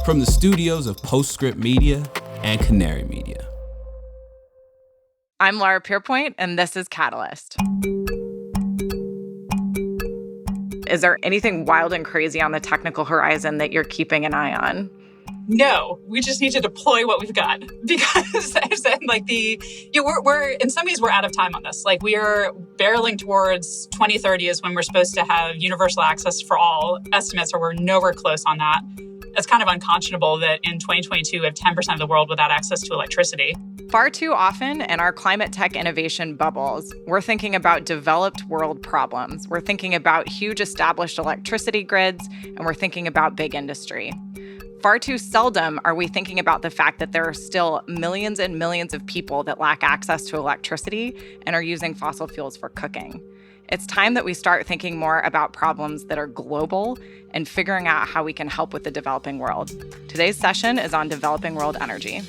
From the studios of Postscript Media and Canary Media. I'm Lara Pierpoint, and this is Catalyst. Is there anything wild and crazy on the technical horizon that you're keeping an eye on? No, we just need to deploy what we've got because we're in some ways we're out of time on this. Like, we are barreling towards 2030 is when we're supposed to have universal access for all. Estimates are we're nowhere close on that. It's kind of unconscionable that in 2022 we have 10% of the world without access to electricity. Far too often in our climate tech innovation bubbles, we're thinking about developed world problems. We're thinking about huge established electricity grids, and we're thinking about big industry. Far too seldom are we thinking about the fact that there are still millions and millions of people that lack access to electricity and are using fossil fuels for cooking. It's time that we start thinking more about problems that are global and figuring out how we can help with the developing world. Today's session is on developing world energy.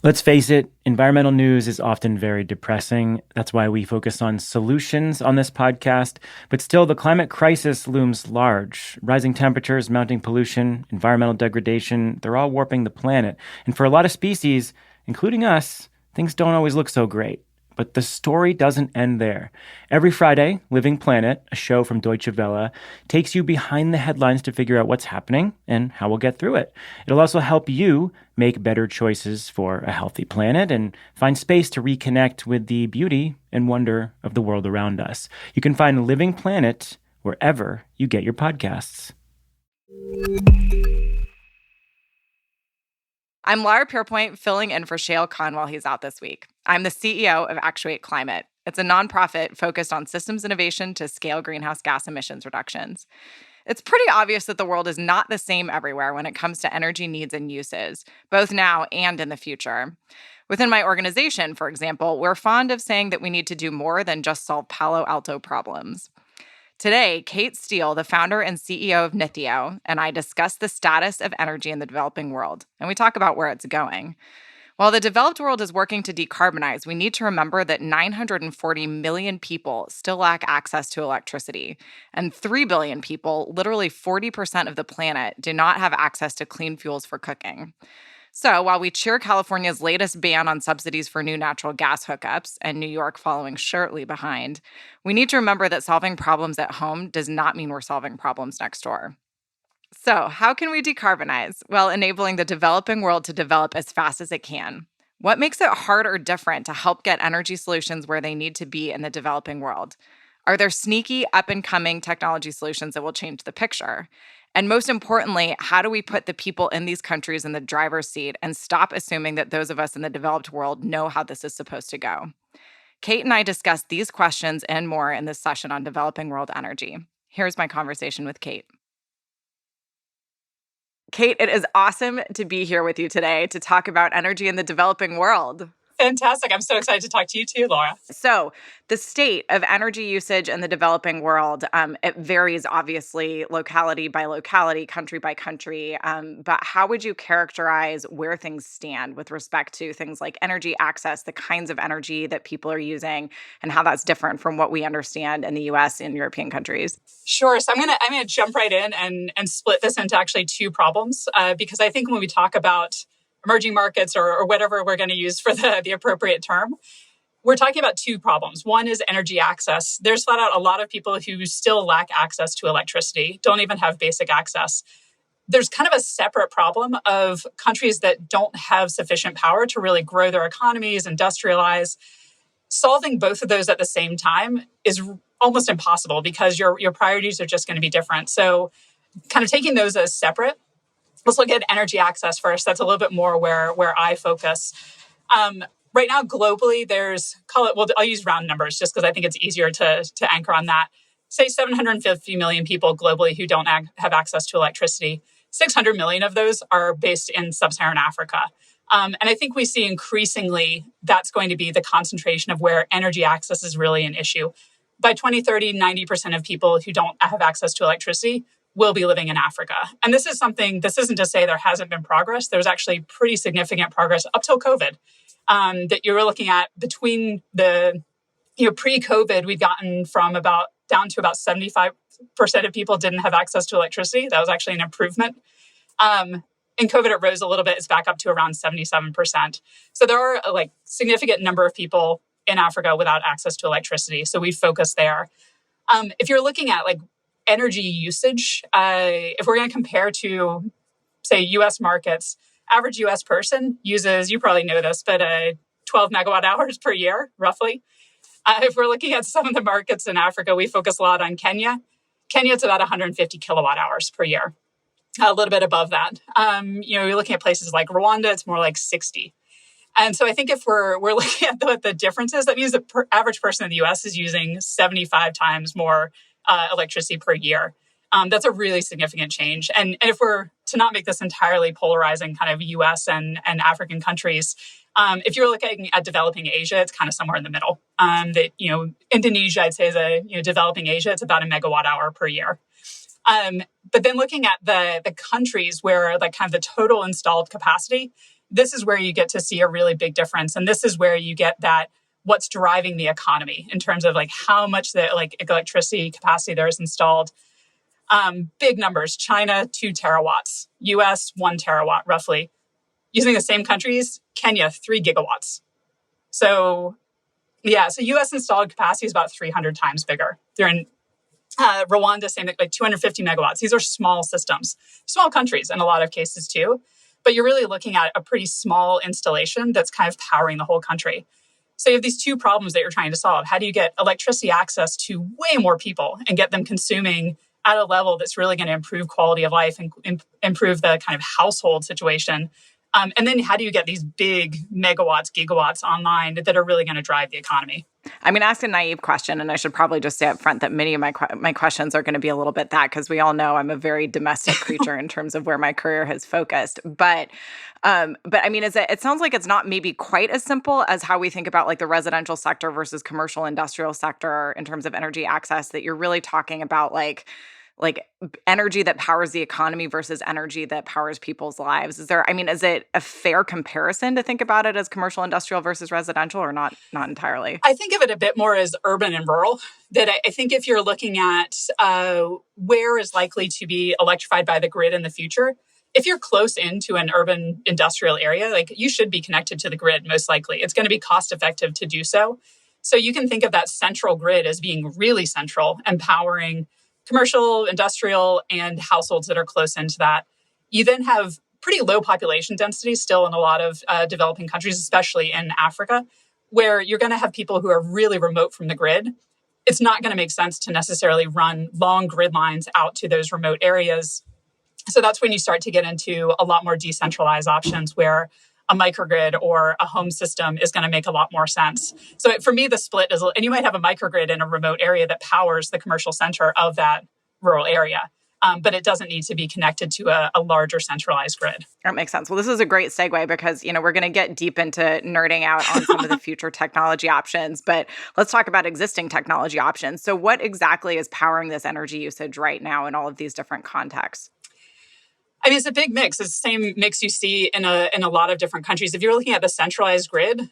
Let's face it, environmental news is often very depressing. That's why we focus on solutions on this podcast. But still, the climate crisis looms large. Rising temperatures, mounting pollution, environmental degradation, they're all warping the planet. And for a lot of species, including us, things don't always look so great. But the story doesn't end there. Every Friday, Living Planet, a show from Deutsche Welle, takes you behind the headlines to figure out what's happening and how we'll get through it. It'll also help you make better choices for a healthy planet and find space to reconnect with the beauty and wonder of the world around us. You can find Living Planet wherever you get your podcasts. I'm Lara Pierpoint, filling in for Shale Khan while he's out this week. I'm the CEO of Actuate Climate. It's a nonprofit focused on systems innovation to scale greenhouse gas emissions reductions. It's pretty obvious that the world is not the same everywhere when it comes to energy needs and uses, both now and in the future. Within my organization, for example, we're fond of saying that we need to do more than just solve Palo Alto problems. Today, Kate Steele, the founder and CEO of Nithio, and I discuss the status of energy in the developing world, and we talk about where it's going. While the developed world is working to decarbonize, we need to remember that 940 million people still lack access to electricity, and 3 billion people, literally 40% of the planet, do not have access to clean fuels for cooking. So while we cheer California's latest ban on subsidies for new natural gas hookups, and New York following shortly behind, we need to remember that solving problems at home does not mean we're solving problems next door. So how can we decarbonize? Well, enabling the developing world to develop as fast as it can. What makes it hard or different to help get energy solutions where they need to be in the developing world? Are there sneaky, up-and-coming technology solutions that will change the picture? And most importantly, how do we put the people in these countries in the driver's seat and stop assuming that those of us in the developed world know how this is supposed to go? Kate and I discussed these questions and more in this session on developing world energy. Here's my conversation with Kate. Kate, it is awesome to be here with you today to talk about energy in the developing world. Fantastic. I'm so excited to talk to you too, Laura. So the state of energy usage in the developing world, it varies obviously locality by locality, country by country. But how would you characterize where things stand with respect to things like energy access, the kinds of energy that people are using, and how that's different from what we understand in the US and European countries? Sure. So I'm gonna jump right in and split this into actually two problems because I think when we talk about emerging markets or whatever we're going to use for the appropriate term, we're talking about two problems. One is energy access. There's flat out a lot of people who still lack access to electricity, don't even have basic access. There's kind of a separate problem of countries that don't have sufficient power to really grow their economies, industrialize. Solving both of those at the same time is almost impossible because your priorities are just going to be different. So kind of taking those as separate, let's look at energy access first. That's a little bit more where I focus. Right now, globally, I'll use round numbers just because I think it's easier to anchor on that. Say 750 million people globally who don't have access to electricity. 600 million of those are based in sub-Saharan Africa. And I think we see increasingly that's going to be the concentration of where energy access is really an issue. By 2030, 90% of people who don't have access to electricity will be living in Africa. And this isn't to say there hasn't been progress. There's actually pretty significant progress up till COVID that you were looking at between the Pre-COVID, we'd gotten down to about 75% of people didn't have access to electricity. That was actually an improvement. In COVID, it rose a little bit. It's back up to around 77%. So there are a significant number of people in Africa without access to electricity. So we focus there. If you're looking at energy usage, if we're going to compare to, say, U.S. markets, average U.S. person uses, you probably know this, but 12 megawatt hours per year, roughly. If we're looking at some of the markets in Africa, we focus a lot on Kenya. Kenya's about 150 kilowatt hours per year, a little bit above that. You're looking at places like Rwanda, it's more like 60. And so I think if we're looking at what the differences, that means the average person in the U.S. is using 75 times more electricity per year. That's a really significant change. And if we're to not make this entirely polarizing kind of U.S. and African countries, if you're looking at developing Asia, it's kind of somewhere in the middle. Indonesia, I'd say, is developing Asia. It's about a megawatt hour per year. But then looking at the countries where kind of the total installed capacity, this is where you get to see a really big difference. And this is where you get that what's driving the economy in terms of how much the electricity capacity there is installed. Big numbers: China, 2 terawatts, US, 1 terawatt, roughly. Using the same countries, Kenya, 3 gigawatts. So US installed capacity is about 300 times bigger. They're in Rwanda, same 250 megawatts. These are small systems, small countries in a lot of cases too. But you're really looking at a pretty small installation that's kind of powering the whole country. So you have these two problems that you're trying to solve. How do you get electricity access to way more people and get them consuming at a level that's really going to improve quality of life and improve the kind of household situation? And then how do you get these big megawatts, gigawatts online that are really going to drive the economy? I'm going to ask a naive question, and I should probably just say up front that many of my questions are going to be a little bit that, because we all know I'm a very domestic creature in terms of where my career has focused. But I mean, it sounds like it's not maybe quite as simple as how we think about the residential sector versus commercial industrial sector in terms of energy access, that you're really talking about energy that powers the economy versus energy that powers people's lives. Is it a fair comparison to think about it as commercial industrial versus residential, or not entirely? I think of it a bit more as urban and rural. That I think if you're looking at where is likely to be electrified by the grid in the future, if you're close into an urban industrial area, you should be connected to the grid, most likely. It's going to be cost effective to do so. So you can think of that central grid as being really central and powering commercial, industrial, and households that are close into that. You then have pretty low population density still in a lot of developing countries, especially in Africa, where you're going to have people who are really remote from the grid. It's not going to make sense to necessarily run long grid lines out to those remote areas. So that's when you start to get into a lot more decentralized options where a microgrid or a home system is going to make a lot more sense. So for me, the split is, and you might have a microgrid in a remote area that powers the commercial center of that rural area. But it doesn't need to be connected to a larger centralized grid. That makes sense. Well, this is a great segue because, we're going to get deep into nerding out on some of the future technology options, but let's talk about existing technology options. So what exactly is powering this energy usage right now in all of these different contexts? I mean, it's a big mix. It's the same mix you see in a lot of different countries. If you're looking at the centralized grid,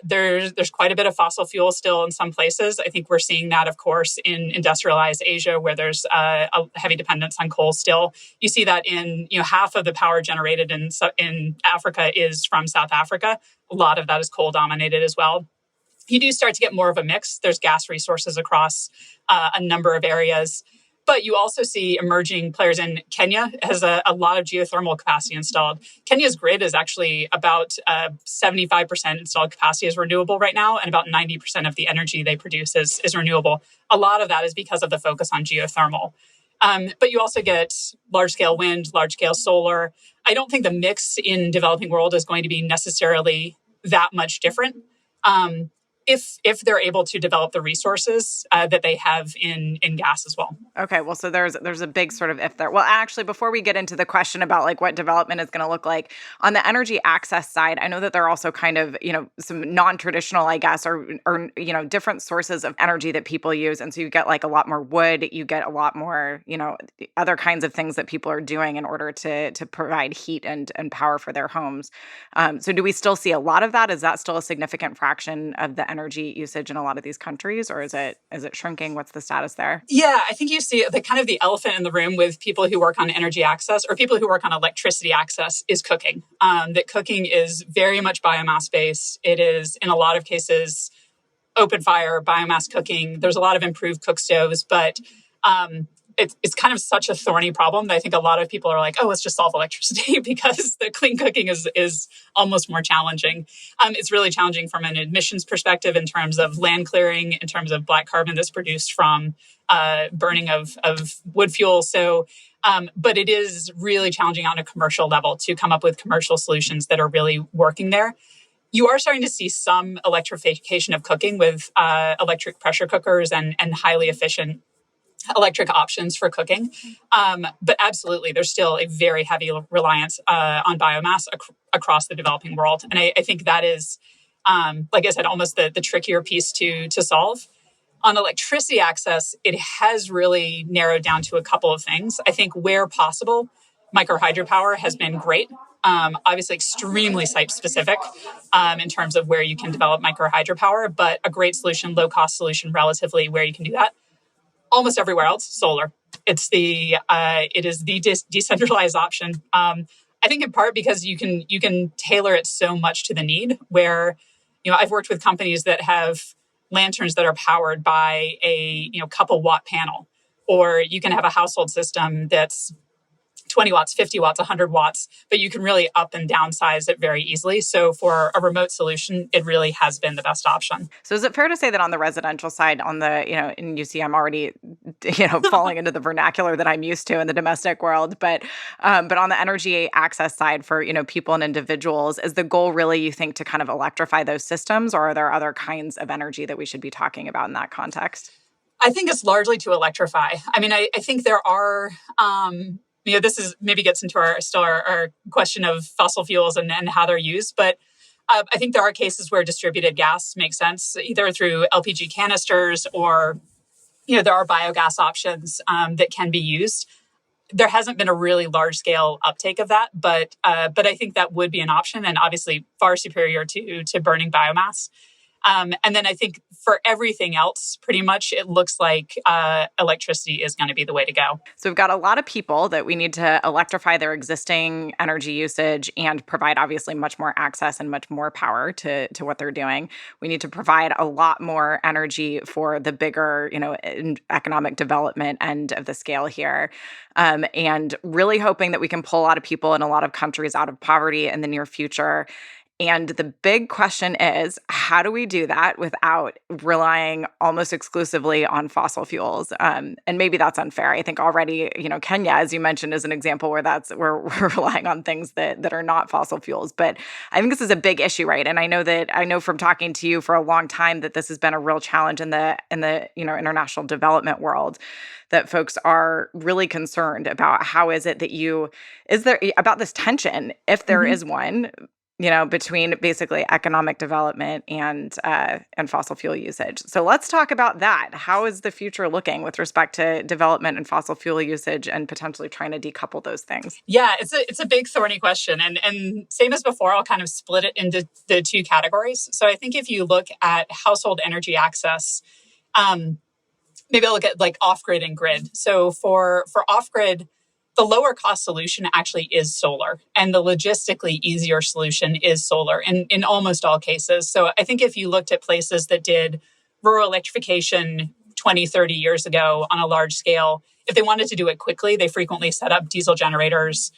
there's quite a bit of fossil fuel still in some places. I think we're seeing that, of course, in industrialized Asia, where there's a heavy dependence on coal still. You see that in half of the power generated in Africa is from South Africa. A lot of that is coal dominated as well. You do start to get more of a mix. There's gas resources across a number of areas. But you also see emerging players in Kenya has a lot of geothermal capacity installed. Kenya's grid is actually about 75% installed capacity is renewable right now, and about 90% of the energy they produce is renewable. A lot of that is because of the focus on geothermal. But you also get large-scale wind, large-scale solar. I don't think the mix in developing world is going to be necessarily that much different. If they're able to develop the resources that they have in gas as well. Okay, well, so there's a big sort of if there. Well, actually, before we get into the question about what development is going to look like, on the energy access side, I know that there are also kind of, some non-traditional, I guess, or different sources of energy that people use. And so you get a lot more wood, you get a lot more, other kinds of things that people are doing in order to provide heat and power for their homes. So do we still see a lot of that? Is that still a significant fraction of the energy usage in a lot of these countries, or is it shrinking? What's the status there? Yeah, I think you see the kind of the elephant in the room with people who work on energy access or people who work on electricity access is cooking. That cooking is very much biomass based. It is, in a lot of cases, open fire, biomass cooking. There's a lot of improved cook stoves, but it's kind of such a thorny problem that I think a lot of people are like, oh, let's just solve electricity because the clean cooking is almost more challenging. It's really challenging from an emissions perspective in terms of land clearing, in terms of black carbon that's produced from burning of wood fuel. So, but it is really challenging on a commercial level to come up with commercial solutions that are really working there. You are starting to see some electrification of cooking with electric pressure cookers and highly efficient electric options for cooking. But absolutely, there's still a very heavy reliance on biomass across the developing world. And I think that is, like I said, almost the trickier piece to solve. On electricity access, it has really narrowed down to a couple of things. I think where possible, microhydropower has been great. Obviously, extremely site-specific in terms of where you can develop microhydropower, but a great solution, low-cost solution relatively where you can do that. Almost everywhere else, solar. It is the decentralized option. I think in part because you can tailor it so much to the need. Where, I've worked with companies that have lanterns that are powered by a couple watt panel, or you can have a household system that's 20 watts, 50 watts, 100 watts, but you can really up and downsize it very easily. So for a remote solution, it really has been the best option. So is it fair to say that on the residential side, on the, and you see I'm already, falling into the vernacular that I'm used to in the domestic world, but on the energy access side for, people and individuals, is the goal really, you think, to kind of electrify those systems, or are there other kinds of energy that we should be talking about in that context? I think it's largely to electrify. I mean, I think there are... this is maybe gets into our question of fossil fuels and how they're used. But I think there are cases where distributed gas makes sense, either through LPG canisters or, there are biogas options that can be used. There hasn't been a really large scale uptake of that, but I think that would be an option, and obviously far superior to burning biomass. And then I think for everything else, pretty much it looks like electricity is going to be the way to go. So we've got a lot of people that we need to electrify their existing energy usage and provide obviously much more access and much more power to what they're doing. We need to provide a lot more energy for the bigger, economic development end of the scale here. And really hoping that we can pull a lot of people in a lot of countries out of poverty in the near future. And the big question is, how do we do that without relying almost exclusively on fossil fuels? And maybe that's unfair. I think already, Kenya, as you mentioned, is an example where we're relying on things that are not fossil fuels. But I think this is a big issue, right? And I know from talking to you for a long time that this has been a real challenge in the international development world, that folks are really concerned about how is it that about this tension, if there is one, between basically economic development and fossil fuel usage. So let's talk about that. How is the future looking with respect to development and fossil fuel usage and potentially trying to decouple those things? Yeah, it's a big thorny question. And same as before, I'll kind of split it into the two categories. So I think if you look at household energy access, maybe I'll look at like off-grid and grid. So for off-grid, the lower cost solution actually is solar, and the logistically easier solution is solar in almost all cases. So I think if you looked at places that did rural electrification 20, 30 years ago on a large scale, if they wanted to do it quickly, they frequently set up diesel generators,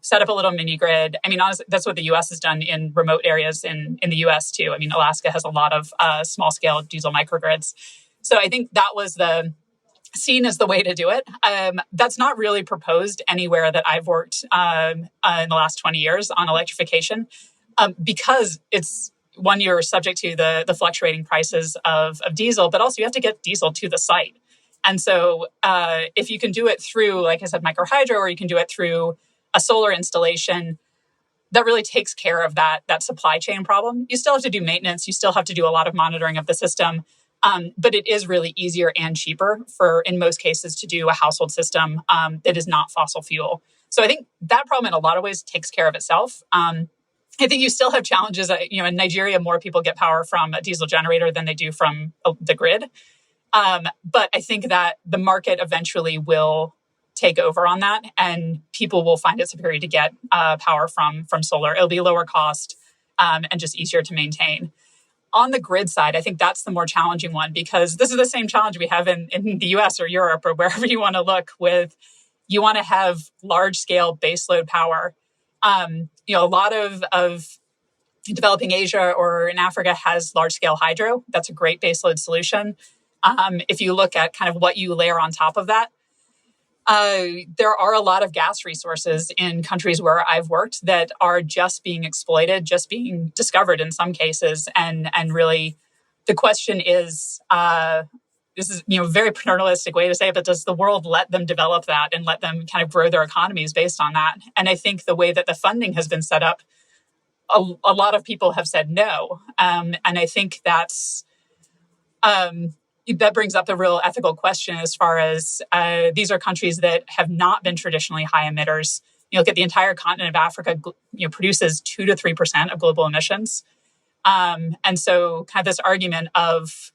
set up a little mini grid. I mean, honestly, that's what the U.S. has done in remote areas in the U.S. too. I mean, Alaska has a lot of small scale diesel microgrids. So I think that was seen as the way to do it. That's not really proposed anywhere that I've worked in the last 20 years on electrification, because it's one, you're subject to the fluctuating prices of diesel, but also you have to get diesel to the site. And so if you can do it through, like I said, microhydro, or you can do it through a solar installation, that really takes care of that supply chain problem. You still have to do maintenance. You still have to do a lot of monitoring of the system. But it is really easier and cheaper in most cases, to do a household system that is not fossil fuel. So I think that problem in a lot of ways takes care of itself. I think you still have challenges. In Nigeria, more people get power from a diesel generator than they do from the grid. But I think that the market eventually will take over on that, and people will find it superior to get power from solar. It'll be lower cost and just easier to maintain. On the grid side, I think that's the more challenging one, because this is the same challenge we have in the US or Europe or wherever you want to look with. You want to have large-scale baseload power. A lot of developing Asia or in Africa has large-scale hydro. That's a great baseload solution. If you look at kind of what you layer on top of that, there are a lot of gas resources in countries where I've worked that are just being exploited, just being discovered in some cases. And really, the question is, this is a very paternalistic way to say it, but does the world let them develop that and let them kind of grow their economies based on that? And I think the way that the funding has been set up, a lot of people have said no. And I think that's... that brings up the real ethical question as far as these are countries that have not been traditionally high emitters. You look at the entire continent of Africa, produces 2 to 3% of global emissions. And so kind of this argument of,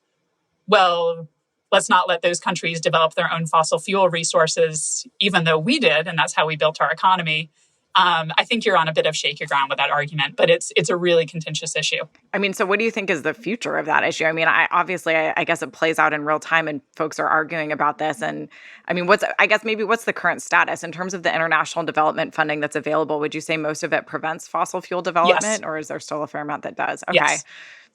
well, let's not let those countries develop their own fossil fuel resources, even though we did, and that's how we built our economy. I think you're on a bit of shaky ground with that argument, but it's a really contentious issue. I mean, so what do you think is the future of that issue? I mean, I guess it plays out in real time and folks are arguing about this. And I mean, what's the current status in terms of the international development funding that's available? Would you say most of it prevents fossil fuel development, Yes. Or is there still a fair amount that does? Okay. Yes.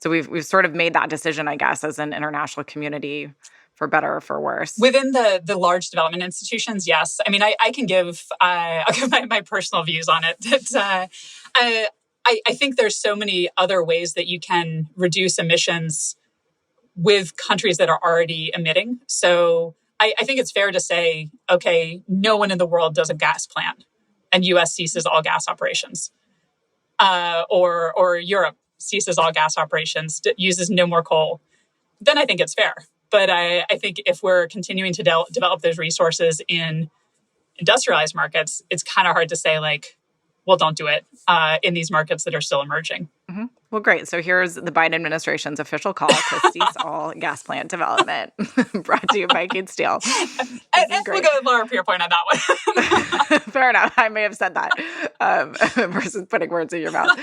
So we've sort of made that decision, I guess, as an international community, for better or for worse. Within the large development institutions, yes. I mean, I'll give my personal views on it. That I think there's so many other ways that you can reduce emissions with countries that are already emitting. So I think it's fair to say, okay, no one in the world does a gas plant, and U.S. ceases all gas operations, or Europe ceases all gas operations, uses no more coal. Then I think it's fair. But I think if we're continuing to develop those resources in industrialized markets, it's kind of hard to say, well, don't do it in these markets that are still emerging. Mm-hmm. Well, great. So here's the Biden administration's official call to cease all gas plant development. Brought to you by Kate Steele. And we'll go with Lara for your point on that one. Fair enough. I may have said that versus putting words in your mouth.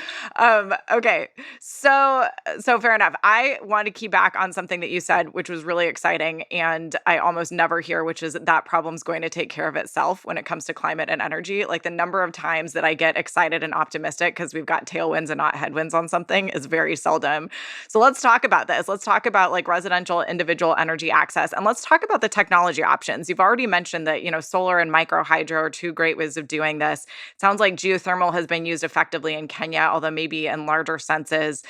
Okay. So fair enough. I want to key back on something that you said, which was really exciting, and I almost never hear, which is that problem's going to take care of itself when it comes to climate and energy. Like, the number of times that I get excited and optimistic because we've got tailwinds and not headwinds on something is very seldom. So let's talk about this. Let's talk about residential individual energy access, and let's talk about the technology options. You've already mentioned that, solar and microhydro are two great ways of doing this. It sounds like geothermal has been used effectively in Kenya, although maybe in larger senses.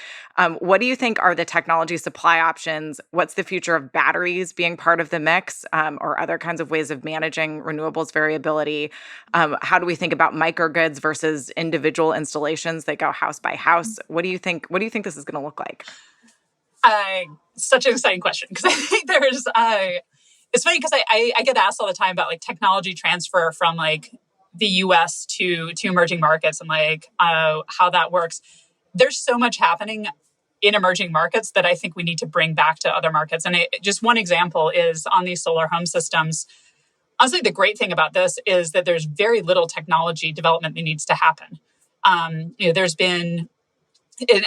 What do you think are the technology supply options? What's the future of batteries being part of the mix, or other kinds of ways of managing renewables variability? How do we think about microgrids versus individual installations that go house by house? What do you think this is going to look like? Such an exciting question, because I think there's it's funny because I get asked all the time about technology transfer from the US to emerging markets and how that works. There's so much happening in emerging markets that I think we need to bring back to other markets. And just one example is on these solar home systems. Honestly, the great thing about this is that there's very little technology development that needs to happen. There's been,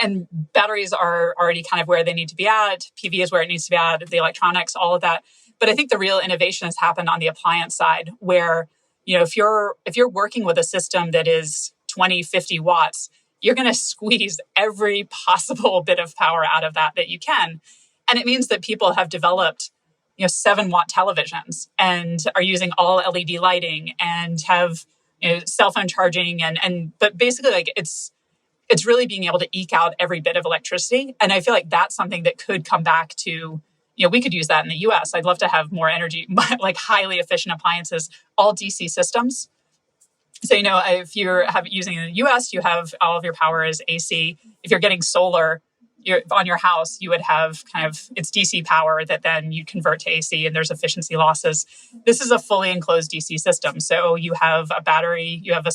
and batteries are already kind of where they need to be at. PV is where it needs to be at, the electronics, all of that. But I think the real innovation has happened on the appliance side, where, if you're working with a system that is 20, 50 watts, you're going to squeeze every possible bit of power out of that you can. And it means that people have developed 7-watt televisions and are using all LED lighting and have cell phone charging but basically it's really being able to eke out every bit of electricity. And I feel like that's something that could come back to, we could use that in the US. I'd love to have more energy, highly efficient appliances, all DC systems. So, if you're using in the US, you have all of your power is AC. If you're getting solar, on your house, you would have kind of it's DC power that then you convert to AC, and there's efficiency losses. This is a fully enclosed DC system. So you have a battery, you have a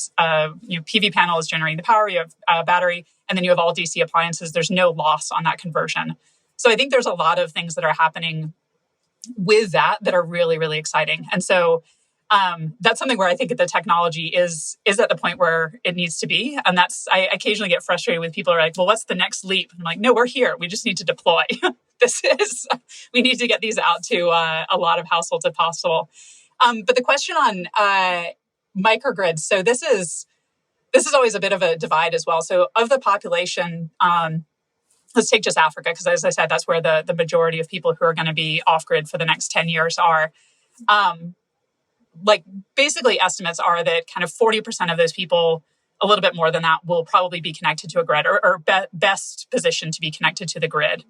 PV panel is generating the power, you have a battery, and then you have all DC appliances. There's no loss on that conversion. So I think there's a lot of things that are happening with that are really, really exciting. And so that's something where I think the technology is at the point where it needs to be. And I occasionally get frustrated with people who are like, well, what's the next leap? I'm like, no, we're here. We just need to deploy. We need to get these out to a lot of households if possible. But the question on microgrids, so this is always a bit of a divide as well. So of the population, let's take just Africa, because as I said, that's where the majority of people who are going to be off-grid for the next 10 years are. Basically estimates are that kind of 40% of those people, a little bit more than that, will probably be connected to a grid or best positioned to be connected to the grid.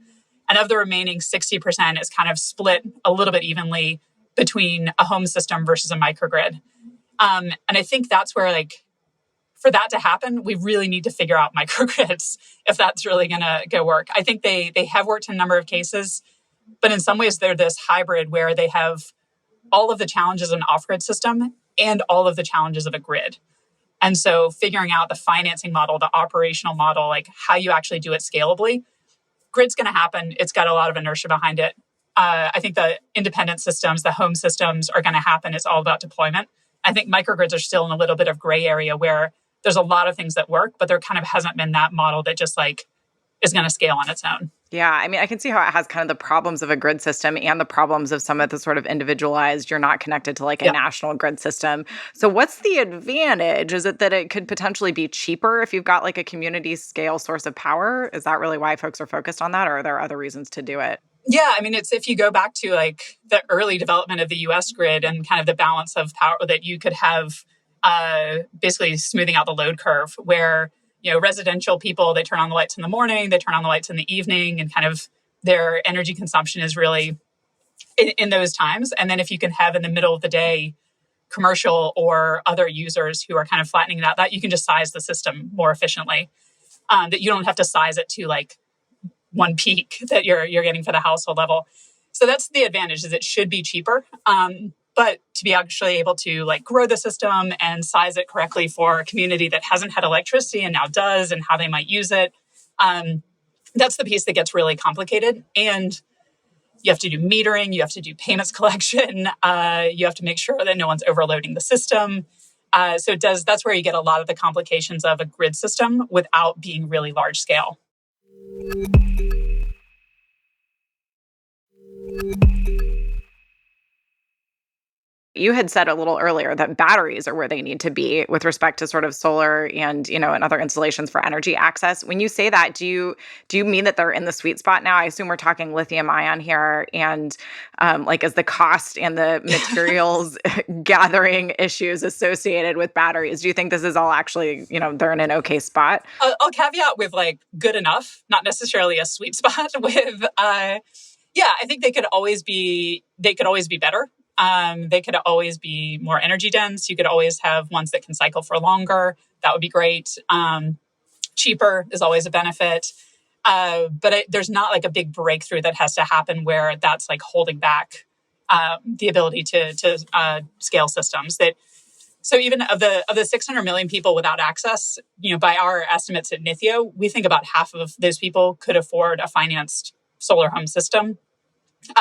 And of the remaining 60% is kind of split a little bit evenly between a home system versus a microgrid. And I think that's where, for that to happen, we really need to figure out microgrids if that's really going to go work. I think they have worked in a number of cases, but in some ways they're this hybrid where they have all of the challenges of an off-grid system and all of the challenges of a grid. And so figuring out the financing model, the operational model, how you actually do it scalably, grid's going to happen. It's got a lot of inertia behind it. I think the independent systems, the home systems are going to happen. It's all about deployment. I think microgrids are still in a little bit of gray area where there's a lot of things that work, but there kind of hasn't been that model that just is going to scale on its own. Yeah, I mean, I can see how it has kind of the problems of a grid system and the problems of some of the sort of individualized, you're not connected to a national grid system. So what's the advantage? Is it that it could potentially be cheaper if you've got a community scale source of power? Is that really why folks are focused on that, or are there other reasons to do it? Yeah, I mean, it's if you go back to the early development of the US grid and kind of the balance of power that you could have basically smoothing out the load curve where residential people, they turn on the lights in the morning, they turn on the lights in the evening, and kind of their energy consumption is really in those times. And then if you can have in the middle of the day commercial or other users who are kind of flattening that you can just size the system more efficiently. That you don't have to size it to one peak that you're getting for the household level. So that's the advantage, is it should be cheaper. But to be actually able to grow the system and size it correctly for a community that hasn't had electricity and now does, and how they might use it, that's the piece that gets really complicated. And you have to do metering, you have to do payments collection, you have to make sure that no one's overloading the system. So that's where you get a lot of the complications of a grid system without being really large scale. You had said a little earlier that batteries are where they need to be with respect to sort of solar and, and other installations for energy access. When you say that, do you mean that they're in the sweet spot now? I assume we're talking lithium ion here, and is the cost and the materials gathering issues associated with batteries. Do you think this is all actually, they're in an okay spot? I'll caveat with good enough, not necessarily a sweet spot with, I think they could always be better. They could always be more energy dense. You could always have ones that can cycle for longer. That would be great. Cheaper is always a benefit. But there's not a big breakthrough that has to happen where that's holding back the ability to scale systems. So even of the 600 million people without access, by our estimates at Nithio, we think about half of those people could afford a financed solar home system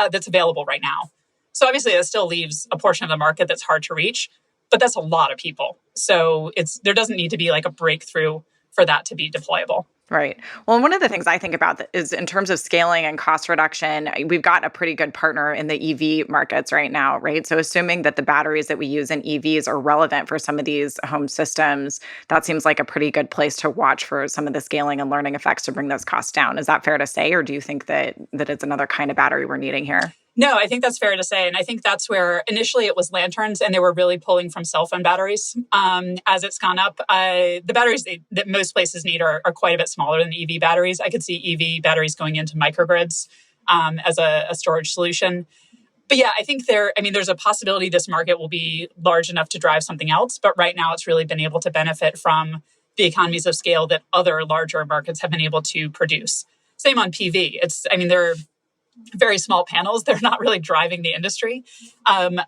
that's available right now. So obviously, that still leaves a portion of the market that's hard to reach, but that's a lot of people. So there doesn't need to be a breakthrough for that to be deployable. Right. Well, one of the things I think about is in terms of scaling and cost reduction, we've got a pretty good partner in the EV markets right now, right? So assuming that the batteries that we use in EVs are relevant for some of these home systems, that seems like a pretty good place to watch for some of the scaling and learning effects to bring those costs down. Is that fair to say, or do you think that it's another kind of battery we're needing here? No, I think that's fair to say. And I think that's where initially it was lanterns and they were really pulling from cell phone batteries. As it's gone up, the batteries that most places need are quite a bit smaller than EV batteries. I could see EV batteries going into microgrids as a storage solution. But yeah, I think there's a possibility this market will be large enough to drive something else. But right now it's really been able to benefit from the economies of scale that other larger markets have been able to produce. Same on PV. They're very small panels. They're not really driving the industry,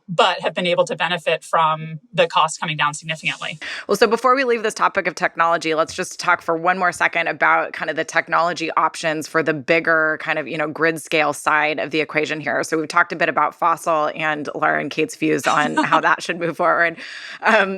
but have been able to benefit from the cost coming down significantly. Well, so before we leave this topic of technology, let's just talk for one more second about kind of the technology options for the bigger kind of, grid scale side of the equation here. So we've talked a bit about fossil and Lara and Kate's views on how that should move forward.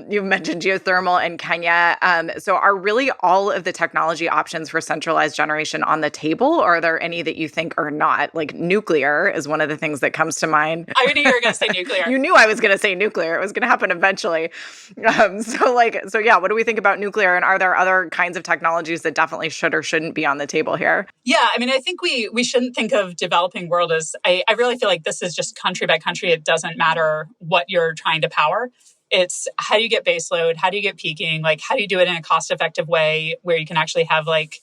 You've mentioned geothermal in Kenya. So are really all of the technology options for centralized generation on the table, or are there any that you think are not? Like nuclear is one of the things that comes to mind. I knew you were going to say nuclear. You knew I was going to say nuclear. It was going to happen eventually. So yeah, what do we think about nuclear? And are there other kinds of technologies that definitely should or shouldn't be on the table here? Yeah, I think we shouldn't think of developing world as, I really feel like this is just country by country. It doesn't matter what you're trying to power. It's how do you get baseload? How do you get peaking? Like, how do you do it in a cost-effective way where you can actually have like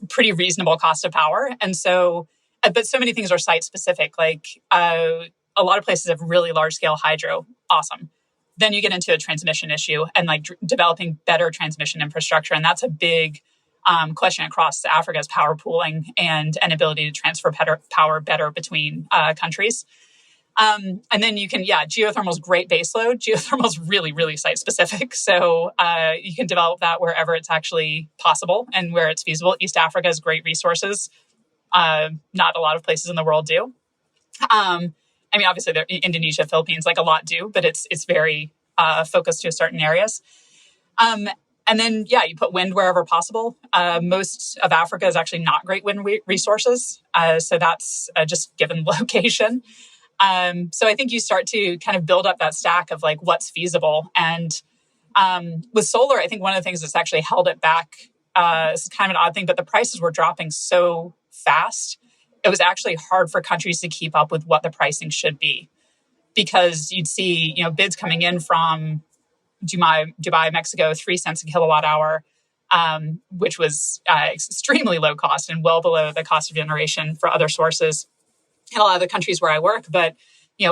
pretty reasonable cost of power? And so, but so many things are site specific. Like a lot of places have really large scale hydro. Awesome. Then you get into a transmission issue and like developing better transmission infrastructure. And that's a big question across Africa's power pooling and an ability to transfer power better between countries. And then you can, geothermal's great baseload. Geothermal's really, really site specific. So you can develop that wherever it's actually possible and where it's feasible. East Africa has great resources. Not a lot of places in the world do. Obviously, Indonesia, Philippines, like a lot do, but it's very focused to certain areas. And then, you put wind wherever possible. Most of Africa is actually not great wind resources. So that's just given location. So I think you start to kind of build up that stack of like what's feasible. And with solar, I think one of the things that's actually held it back, this is kind of an odd thing, but the prices were dropping so fast. It was actually hard for countries to keep up with what the pricing should be, because you'd see, bids coming in from Dubai, Mexico, 3 cents a kilowatt hour, which was extremely low cost and well below the cost of generation for other sources in a lot of the countries where I work. But,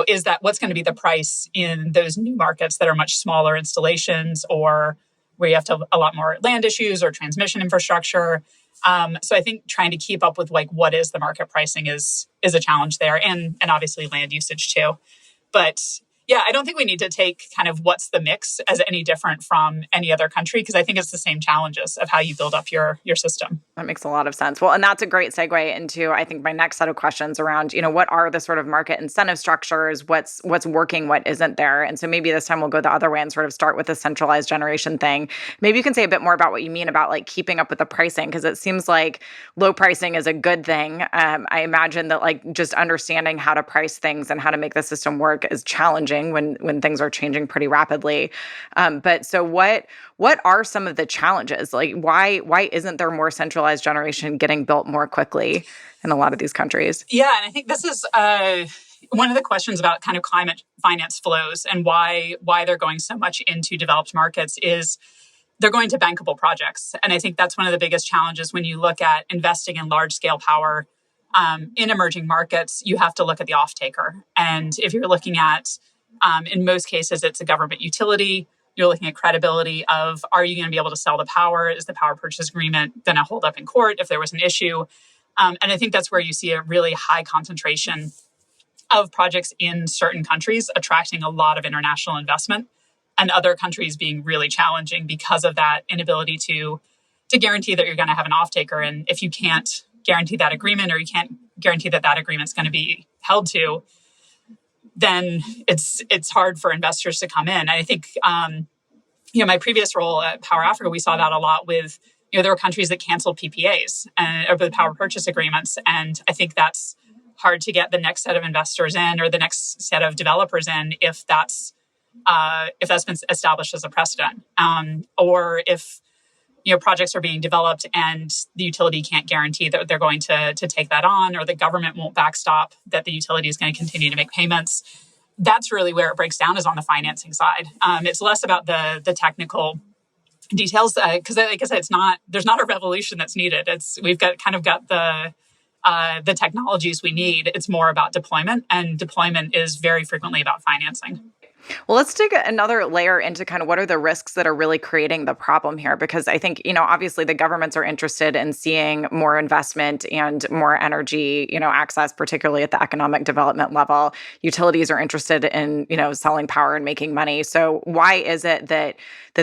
is that what's going to be the price in those new markets that are much smaller installations or where you have to have a lot more land issues or transmission infrastructure? So I think trying to keep up with like what is the market pricing is a challenge there, and obviously land usage too. But I don't think we need to take kind of what's the mix as any different from any other country, because I think it's the same challenges of how you build up your system. That makes a lot of sense. Well, and that's a great segue into, I think, my next set of questions around, what are the sort of market incentive structures, what's working, what isn't there. And so maybe this time we'll go the other way and sort of start with the centralized generation thing. Maybe you can say a bit more about what you mean about like keeping up with the pricing, because it seems like low pricing is a good thing. I imagine that like just understanding how to price things and how to make the system work is challenging when things are changing pretty rapidly. But so what are some of the challenges? Like why isn't there more centralized generation getting built more quickly in a lot of these countries? Yeah, and I think this is one of the questions about kind of climate finance flows and why they're going so much into developed markets is they're going to bankable projects. And I think that's one of the biggest challenges when you look at investing in large scale power in emerging markets. You have to look at the off-taker. And if you're looking at, in most cases, it's a government utility. You're looking at credibility of, are you going to be able to sell the power? Is the power purchase agreement going to hold up in court if there was an issue? And I think that's where you see a really high concentration of projects in certain countries attracting a lot of international investment, and other countries being really challenging because of that inability to guarantee that you're going to have an off-taker. And if you can't guarantee that agreement, or you can't guarantee that agreement's going to be held to, then it's hard for investors to come in. And I think, my previous role at Power Africa, we saw that a lot with, there were countries that canceled PPAs or the power purchase agreements. And I think that's hard to get the next set of investors in or the next set of developers in if that's been established as a precedent, or if projects are being developed and the utility can't guarantee that they're going to take that on, or the government won't backstop that the utility is going to continue to make payments. That's really where it breaks down, is on the financing side. It's less about the technical details, because like I said, there's not a revolution that's needed. We've got the technologies we need. It's more about deployment, and deployment is very frequently about financing. Well, let's dig another layer into kind of what are the risks that are really creating the problem here. Because I think, obviously the governments are interested in seeing more investment and more energy, access, particularly at the economic development level. Utilities are interested in, selling power and making money. So why is it that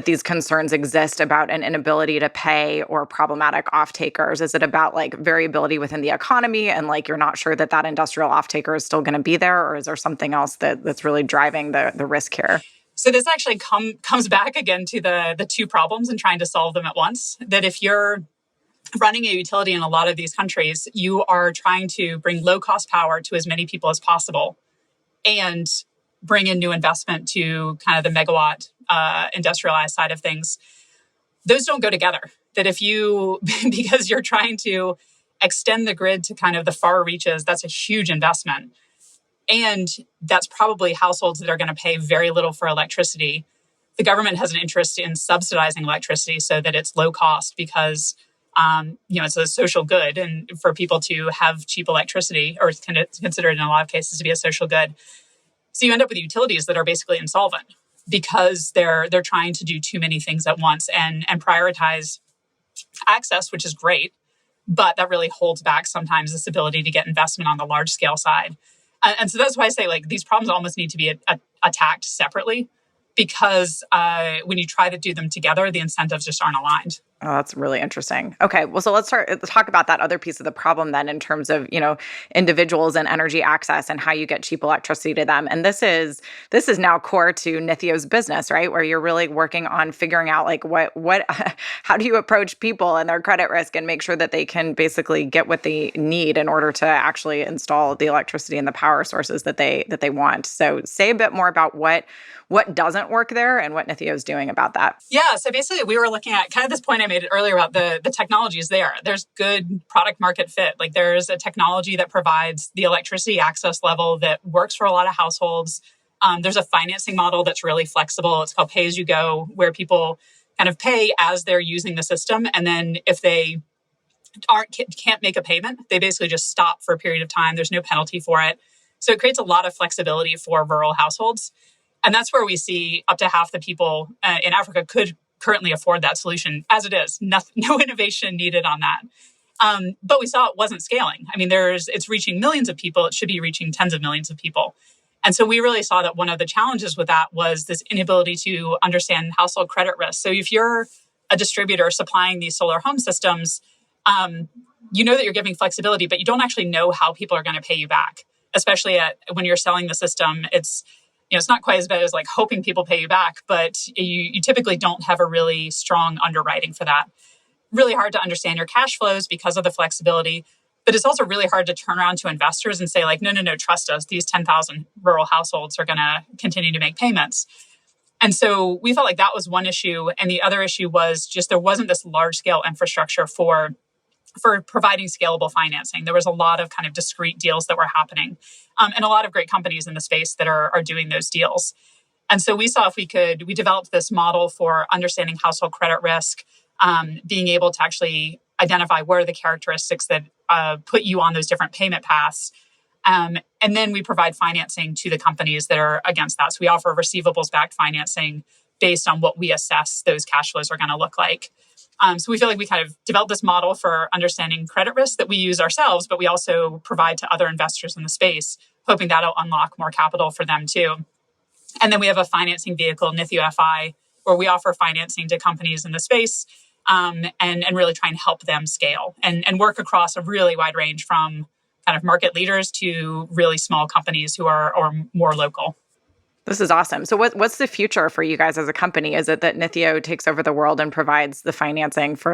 these concerns exist about an inability to pay or problematic off-takers? Is it about like variability within the economy and like you're not sure that industrial off-taker is still going to be there, or is there something else that's really driving the risk here? So this actually comes back again to the two problems and trying to solve them at once. That if you're running a utility in a lot of these countries, you are trying to bring low-cost power to as many people as possible and bring in new investment to kind of the megawatt industrialized side of things. Those don't go together. That if you, because you're trying to extend the grid to kind of the far reaches, that's a huge investment. And that's probably households that are going to pay very little for electricity. The government has an interest in subsidizing electricity so that it's low cost because, it's a social good. And for people to have cheap electricity, or it's considered in a lot of cases to be a social good. So you end up with utilities that are basically insolvent because they're trying to do too many things at once and prioritize access, which is great, but that really holds back sometimes this ability to get investment on the large scale side. And so that's why I say like these problems almost need to be attacked separately because when you try to do them together, the incentives just aren't aligned. Oh, that's really interesting. Okay, well, so let's talk about that other piece of the problem then in terms of, individuals and energy access and how you get cheap electricity to them. And this is now core to Nithyo's business, right? Where you're really working on figuring out like what how do you approach people and their credit risk and make sure that they can basically get what they need in order to actually install the electricity and the power sources that they want. So say a bit more about what doesn't work there and what Nithyo is doing about that. Yeah, so basically we were looking at kind of this point I made it earlier about the technologies there. There's good product market fit. Like there's a technology that provides the electricity access level that works for a lot of households. There's a financing model that's really flexible. It's called pay as you go, where people kind of pay as they're using the system. And then if they can't make a payment, they basically just stop for a period of time. There's no penalty for it. So it creates a lot of flexibility for rural households. And that's where we see up to half the people in Africa could currently afford that solution. As it is, no innovation needed on that. But we saw it wasn't scaling. I mean, it's reaching millions of people. It should be reaching tens of millions of people. And so we really saw that one of the challenges with that was this inability to understand household credit risk. So if you're a distributor supplying these solar home systems, you know that you're giving flexibility, but you don't actually know how people are going to pay you back, especially when you're selling the system. It's not quite as bad as like hoping people pay you back, but you typically don't have a really strong underwriting for that. Really hard to understand your cash flows because of the flexibility, but it's also really hard to turn around to investors and say like, no, trust us. These 10,000 rural households are going to continue to make payments. And so we felt like that was one issue. And the other issue was just there wasn't this large scale infrastructure for providing scalable financing. There was a lot of kind of discrete deals that were happening and a lot of great companies in the space that are doing those deals. And so we saw if we developed this model for understanding household credit risk, being able to actually identify what are the characteristics that put you on those different payment paths. And then we provide financing to the companies that are against that. So we offer receivables-backed financing based on what we assess those cash flows are going to look like. So we feel like we kind of developed this model for understanding credit risk that we use ourselves, but we also provide to other investors in the space, hoping that'll unlock more capital for them too. And then we have a financing vehicle, Nithyo FI, where we offer financing to companies in the space and really try and help them scale and work across a really wide range from kind of market leaders to really small companies who are more local. This is awesome. So what's the future for you guys as a company? Is it that Nithyo takes over the world and provides the financing for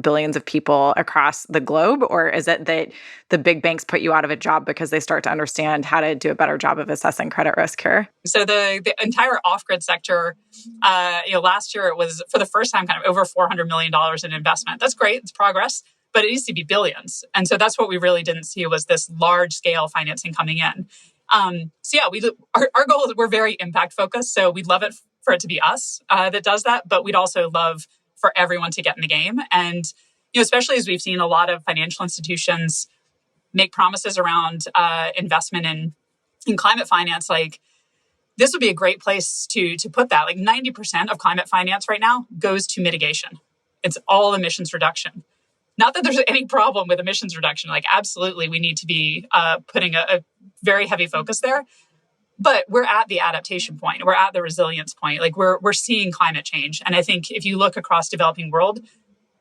billions of people across the globe? Or is it that the big banks put you out of a job because they start to understand how to do a better job of assessing credit risk here? So the entire off-grid sector, last year it was for the first time kind of over $400 million in investment. That's great. It's progress, but it needs to be billions. And so that's what we really didn't see was this large scale financing coming in. Our goal is we're very impact focused. So we'd love it for it to be us that does that, but we'd also love for everyone to get in the game. And, especially as we've seen a lot of financial institutions make promises around investment in climate finance, like this would be a great place to put that. Like 90% of climate finance right now goes to mitigation. It's all emissions reduction. Not that there's any problem with emissions reduction. Like, absolutely, we need to be putting a very heavy focus there. But we're at the adaptation point. We're at the resilience point. Like, we're seeing climate change. And I think if you look across developing world,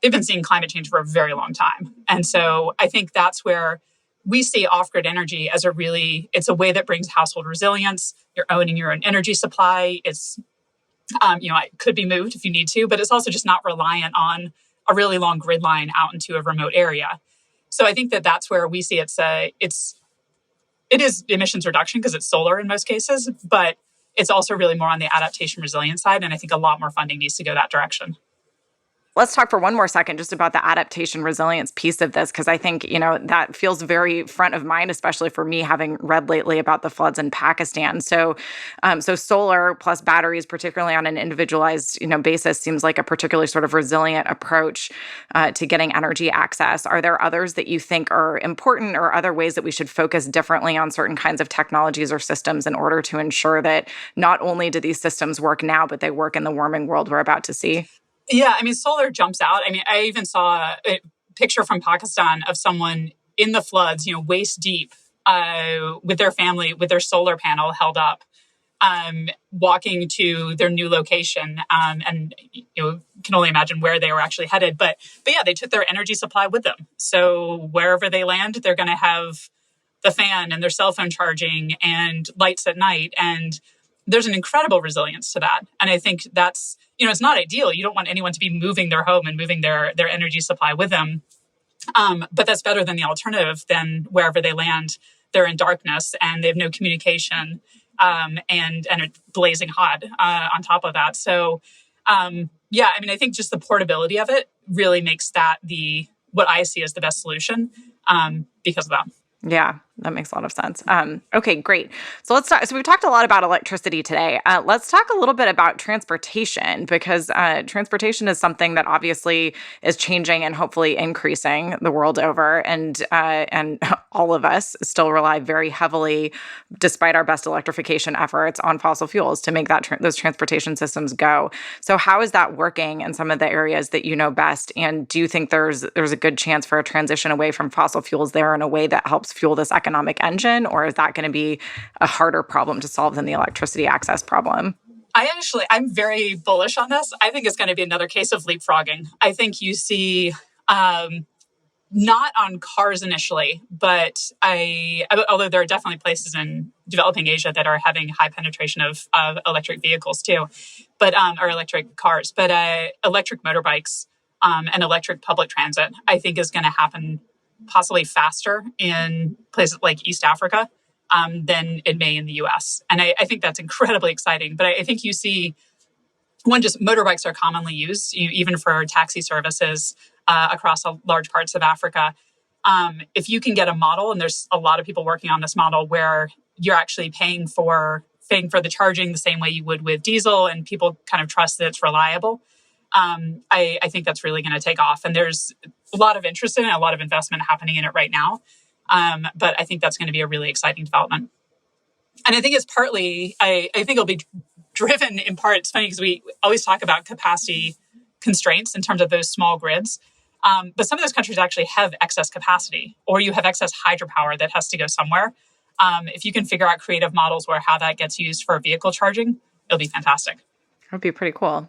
they've been seeing climate change for a very long time. And so I think that's where we see off-grid energy as it's a way that brings household resilience. You're owning your own energy supply. It's, it could be moved if you need to, but it's also just not reliant on a really long grid line out into a remote area. So I think that's where we see it is emissions reduction because it's solar in most cases, but it's also really more on the adaptation resilience side. And I think a lot more funding needs to go that direction. Let's talk for one more second just about the adaptation resilience piece of this, because I think, that feels very front of mind, especially for me, having read lately about the floods in Pakistan. So solar plus batteries, particularly on an individualized, basis, seems like a particularly sort of resilient approach to getting energy access. Are there others that you think are important, or other ways that we should focus differently on certain kinds of technologies or systems in order to ensure that not only do these systems work now, but they work in the warming world we're about to see? Yeah, solar jumps out. I even saw a picture from Pakistan of someone in the floods, waist deep, with their family, with their solar panel held up, walking to their new location. And can only imagine where they were actually headed. But yeah, they took their energy supply with them. So wherever they land, they're going to have the fan and their cell phone charging and lights at night. And there's an incredible resilience to that. And I think that's, it's not ideal. You don't want anyone to be moving their home and moving their energy supply with them. But that's better than the alternative. Than wherever they land, they're in darkness and they have no communication, and it's blazing hot on top of that. So, I think just the portability of it really makes that what I see as the best solution because of that. Yeah, that makes a lot of sense. Okay, great. So let's talk. So we've talked a lot about electricity today. Let's talk a little bit about transportation, because transportation is something that obviously is changing and hopefully increasing the world over. And all of us still rely very heavily, despite our best electrification efforts, on fossil fuels to make those transportation systems go. So how is that working in some of the areas that you know best? And do you think there's a good chance for a transition away from fossil fuels there in a way that helps fuel this economic engine, or is that going to be a harder problem to solve than the electricity access problem? I'm very bullish on this. I think it's going to be another case of leapfrogging. I think you see, not on cars initially, but although there are definitely places in developing Asia that are having high penetration of electric vehicles too, or electric cars, but electric motorbikes and electric public transit, I think is going to happen possibly faster in places like East Africa than it may in the US. And I think that's incredibly exciting. But I think you see, just motorbikes are commonly used, even for taxi services across large parts of Africa. If you can get a model, and there's a lot of people working on this model, where you're actually paying for the charging the same way you would with diesel, and people kind of trust that it's reliable, I think that's really going to take off. And there's a lot of interest in it, a lot of investment happening in it right now. But I think that's going to be a really exciting development. And I think it's partly, I think it'll be driven in part, it's funny because we always talk about capacity constraints in terms of those small grids. But some of those countries actually have excess capacity, or you have excess hydropower that has to go somewhere. If you can figure out creative models where how that gets used for vehicle charging, it'll be fantastic. That would be pretty cool.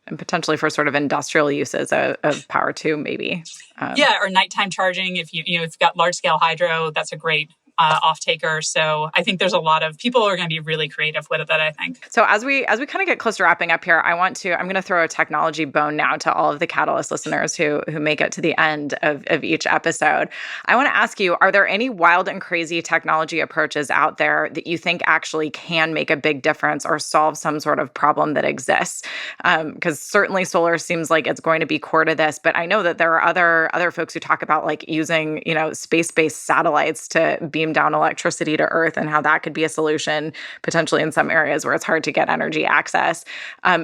And potentially for sort of industrial uses of power too, maybe. Or nighttime charging. If you've got large scale hydro, that's a great off taker. So I think there's a lot of people are going to be really creative with it, that I think. So as we kind of get close to wrapping up here, I'm going to throw a technology bone now to all of the Catalyst listeners who make it to the end of each episode. I want to ask you, are there any wild and crazy technology approaches out there that you think actually can make a big difference or solve some sort of problem that exists? Because certainly solar seems like it's going to be core to this, but I know that there are other folks who talk about like using, space-based satellites to beam down electricity to Earth, and how that could be a solution potentially in some areas where it's hard to get energy access.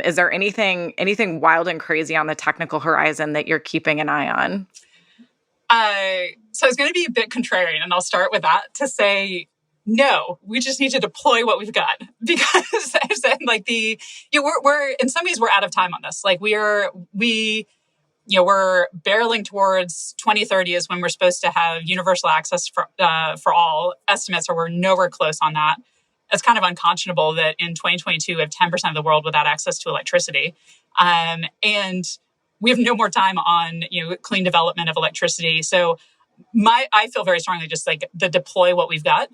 Is there anything wild and crazy on the technical horizon that you're keeping an eye on? So it's going to be a bit contrarian, and I'll start with that to say no, we just need to deploy what we've got because I've said like we're in some ways we're out of time on this. Like we're barreling towards 2030 is when we're supposed to have universal access for all. Estimates are we're nowhere close on that. It's kind of unconscionable that in 2022 we have 10% of the world without access to electricity, and we have no more time on clean development of electricity. So I feel very strongly just like the deploy what we've got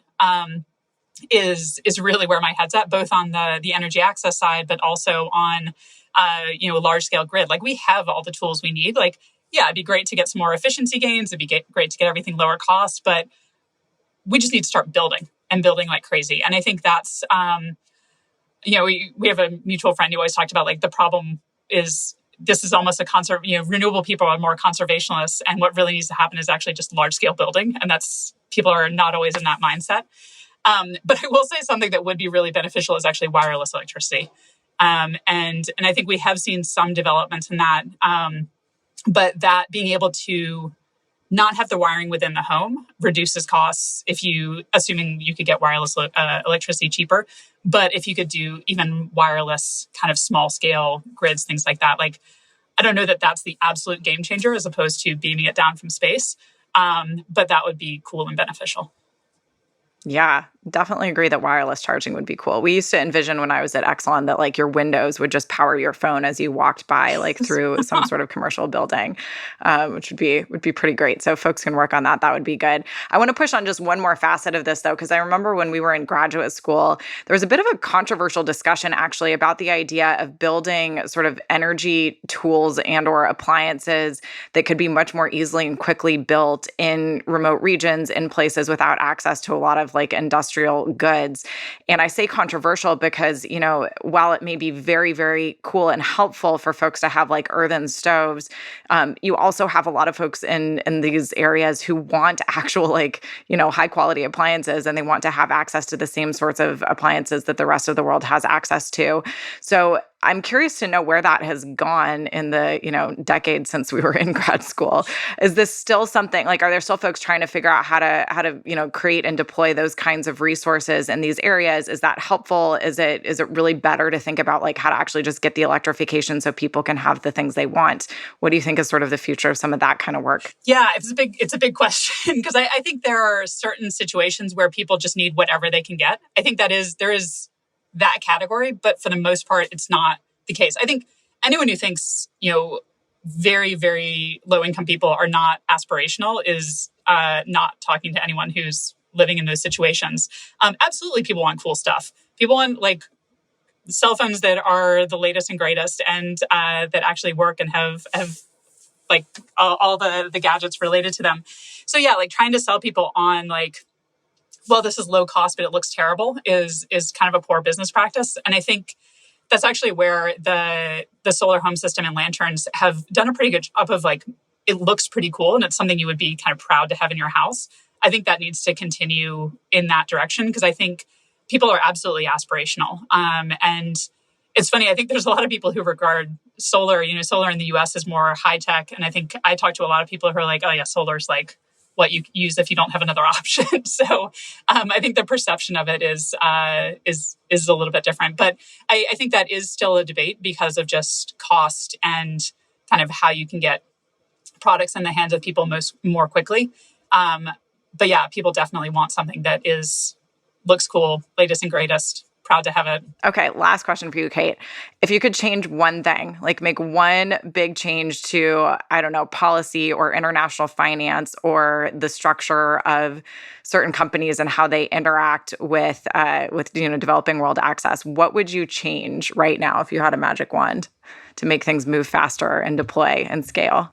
is really where my head's at, both on the energy access side, but also on a large scale grid. Like we have all the tools we need. Like, yeah, it'd be great to get some more efficiency gains. It'd be great to get everything lower cost, but we just need to start building like crazy. And I think that's, we have a mutual friend who always talked about like the problem is this is almost renewable people are more conservationists. And what really needs to happen is actually just large scale building. And people are not always in that mindset. But I will say something that would be really beneficial is actually wireless electricity. And I think we have seen some developments in that. But that being able to not have the wiring within the home reduces costs assuming you could get wireless electricity cheaper. But if you could do even wireless kind of small scale grids, things like that, like I don't know that that's the absolute game changer as opposed to beaming it down from space. But that would be cool and beneficial. Yeah, definitely agree that wireless charging would be cool. We used to envision when I was at Exxon that like your windows would just power your phone as you walked by like through some sort of commercial building, which would be pretty great. So if folks can work on that, that would be good. I want to push on just one more facet of this though, because I remember when we were in graduate school, there was a bit of a controversial discussion actually about the idea of building sort of energy tools and or appliances that could be much more easily and quickly built in remote regions, in places without access to a lot of like industrial goods. And I say controversial because, while it may be very, very cool and helpful for folks to have like earthen stoves, you also have a lot of folks in these areas who want actual like, high quality appliances, and they want to have access to the same sorts of appliances that the rest of the world has access to. So I'm curious to know where that has gone in the, decades since we were in grad school. Is this still something like, are there still folks trying to figure out how to, create and deploy those kinds of resources in these areas? Is that helpful? Is it really better to think about like how to actually just get the electrification so people can have the things they want? What do you think is sort of the future of some of that kind of work? Yeah, it's a big question because I think there are certain situations where people just need whatever they can get. I think there is that category, but for the most part, it's not the case. I think anyone who thinks, very, very low income people are not aspirational is not talking to anyone who's living in those situations. Absolutely, people want cool stuff. People want like cell phones that are the latest and greatest and that actually work and have like all the gadgets related to them. So yeah, like trying to sell people on like, well, this is low cost, but it looks terrible is kind of a poor business practice. And I think that's actually where the solar home system and lanterns have done a pretty good job of like, it looks pretty cool and it's something you would be kind of proud to have in your house. I think that needs to continue in that direction because I think people are absolutely aspirational. And it's funny, I think there's a lot of people who regard solar, solar in the US is more high tech. And I think I talk to a lot of people who are like, oh yeah, solar's like what you use if you don't have another option. So I think the perception of it is a little bit different. But I think that is still a debate because of just cost and kind of how you can get products in the hands of people more quickly. But yeah, people definitely want something that looks cool, latest and greatest. Proud to have it. Okay, last question for you, Kate. If you could change one thing, like make one big change to, I don't know, policy or international finance or the structure of certain companies and how they interact with developing world access, what would you change right now if you had a magic wand to make things move faster and deploy and scale?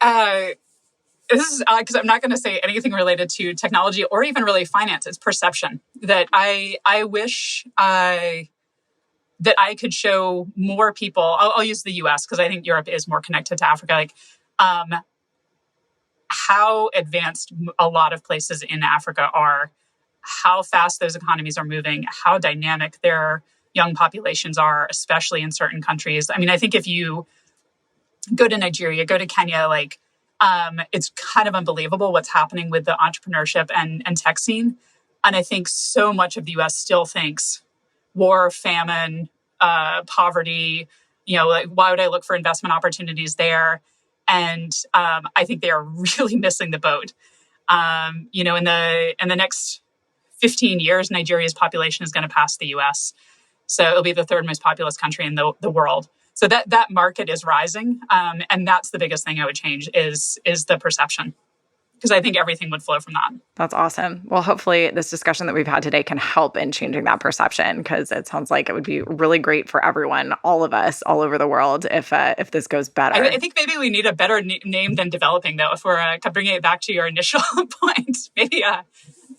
This is odd because I'm not going to say anything related to technology or even really finance. It's perception that I wish that I could show more people. I'll use the US because I think Europe is more connected to Africa. Like how advanced a lot of places in Africa are, how fast those economies are moving, how dynamic their young populations are, especially in certain countries. I mean, I think if you go to Nigeria, go to Kenya, like it's kind of unbelievable what's happening with the entrepreneurship and tech scene. And I think so much of the U.S. still thinks war, famine, poverty, like, why would I look for investment opportunities there? And I think they are really missing the boat. In the next 15 years, Nigeria's population is going to pass the U.S. So it'll be the third most populous country in the world. So that market is rising. And that's the biggest thing I would change is the perception, because I think everything would flow from that. That's awesome. Well, hopefully this discussion that we've had today can help in changing that perception, because it sounds like it would be really great for everyone, all of us, all over the world, if this goes better. I think maybe we need a better name than developing, though, if we're bringing it back to your initial point.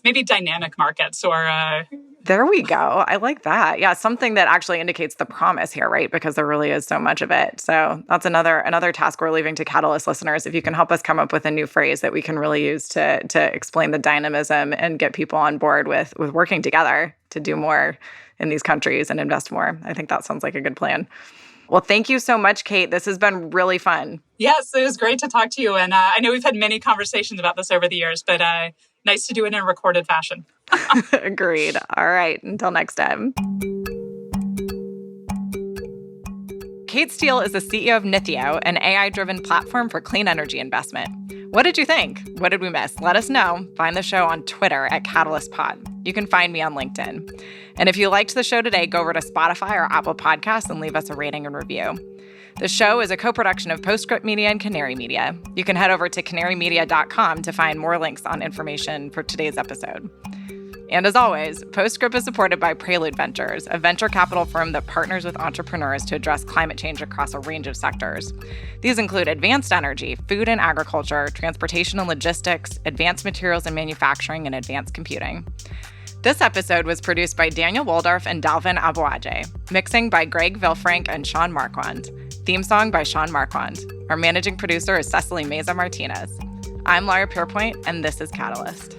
Maybe dynamic markets or... There we go. I like that. Yeah, something that actually indicates the promise here, right? Because there really is so much of it. So that's another task we're leaving to Catalyst listeners. If you can help us come up with a new phrase that we can really use to explain the dynamism and get people on board with working together to do more in these countries and invest more. I think that sounds like a good plan. Well, thank you so much, Kate. This has been really fun. Yes, it was great to talk to you. And I know we've had many conversations about this over the years, but nice to do it in a recorded fashion. Agreed. All right. Until next time. Kate Steele is the CEO of Nithio, an AI-driven platform for clean energy investment. What did you think? What did we miss? Let us know. Find the show on Twitter at CatalystPod. You can find me on LinkedIn. And if you liked the show today, go over to Spotify or Apple Podcasts and leave us a rating and review. The show is a co-production of Postscript Media and Canary Media. You can head over to canarymedia.com to find more links on information for today's episode. And as always, Postscript is supported by Prelude Ventures, a venture capital firm that partners with entrepreneurs to address climate change across a range of sectors. These include advanced energy, food and agriculture, transportation and logistics, advanced materials and manufacturing, and advanced computing. This episode was produced by Daniel Woldorf and Dalvin Abouaje, mixing by Greg Vilfrank and Sean Marquand, theme song by Sean Marquand. Our managing producer is Cecily Meza Martinez. I'm Lara Pierpoint, and this is Catalyst.